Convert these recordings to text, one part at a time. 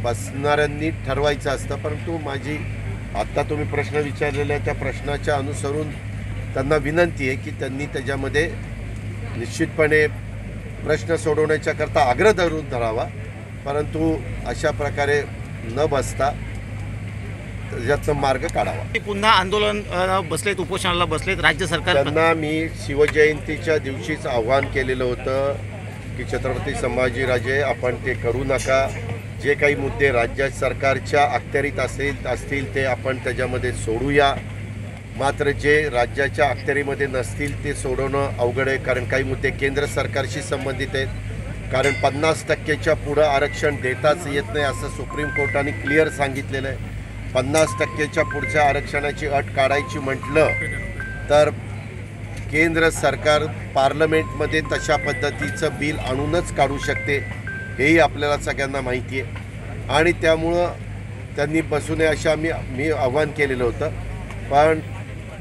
बसणाऱ्यांनी ठरवायचं असतं, परंतु माझी आत्ता तुम्ही प्रश्न विचारलेल्या त्या प्रश्नाच्या अनुसरून त्यांना विनंती आहे की त्यांनी त्याच्यामध्ये निश्चितपणे प्रश्न सोडवण्याच्या करता आग्रह धरून धरावा, परंतु अशा प्रकारे न बसता त्याच्यातनं मार्ग काढावा। पुन्हा आंदोलन बसलेत, उपोषणाला बसलेत राज्य सरकार। त्यांना मी शिवजयंतीच्या दिवशीच आव्हान केलेलं होतं की छत्रपती संभाजीराजे आपण ते करू नका, जे काही मुद्दे राज्य सरकारच्या अखत्यारीत असतील ते आपण त्याच्यामध्ये सोडूया, मात्र जे राज्याच्या अखत्यारीमध्ये नसतील ते सोडवणं अवघड आहे, कारण काही मुद्दे केंद्र सरकारशी संबंधित आहेत, कारण 50%च्या पुढं आरक्षण देताच येत नाही असं सुप्रीम कोर्टाने क्लिअर सांगितलेलं आहे। 50%च्या पुढच्या आरक्षणाची अट काढायची म्हटलं तर केंद्र सरकार पार्लमेंटमध्ये तशा पद्धतीचं बिल आणूनच काढू शकते, हेही आपल्याला सगळ्यांना माहिती आहे, आणि त्यामुळं त्यांनी बसू नये अशा मी आव्हान केलेलं होतं। पण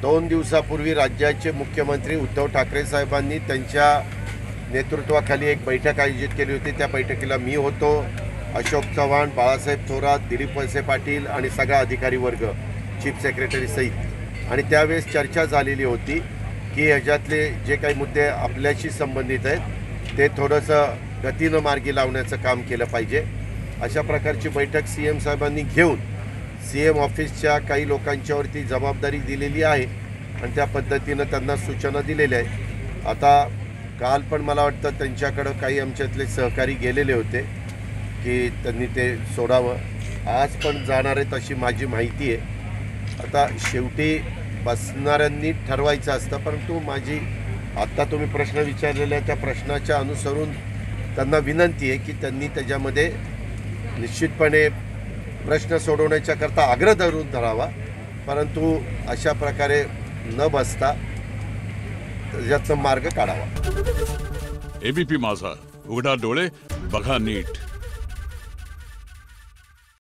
2 दिवसापूर्वी राज्याचे मुख्यमंत्री उद्धव ठाकरे साहेबांनी त्यांच्या नेतृत्वाखाली एक बैठक आयोजित केली होती। त्या बैठकीला मी होतो, अशोक चव्हाण, बाळासाहेब थोरात, दिलीप वळसे पाटील आणि सगळा अधिकारी वर्ग, चीफ सेक्रेटरी सहित, आणि त्यावेळेस चर्चा झालेली होती की ह्याच्यातले जे काही मुद्दे आपल्याशी संबंधित आहेत ते थोडंसं गतीनं मार्गी लावण्याचं काम केलं पाहिजे। अशा प्रकारची बैठक CM साहेबांनी घेऊन CM ऑफिसच्या काही लोकांच्यावरती जबाबदारी दिलेली आहे आणि त्या पद्धतीनं त्यांना सूचना दिलेल्या आहेत। आता काल पण मला वाटतं त्यांच्याकडं काही आमच्यातले सहकारी गेलेले होते की त्यांनी ते सोडावं, आज पण जाणार आहेत अशी माझी माहिती आहे। आता शेवटी बसणाऱ्यांनी ठरवायचं असतं, परंतु माझी आत्ता तुम्ही प्रश्न विचारलेल्या त्या प्रश्नाच्या अनुसरून त्यांना विनंती आहे की त्यांनी त्याच्यामध्ये निश्चितपणे प्रश्न सोडवण्याच्या करता आग्रह धरून धरावा, परंतु अशा प्रकारे न बसता त्याच्यातनं मार्ग काढावा। ABP माझा, उघडा डोळे बघा नीट।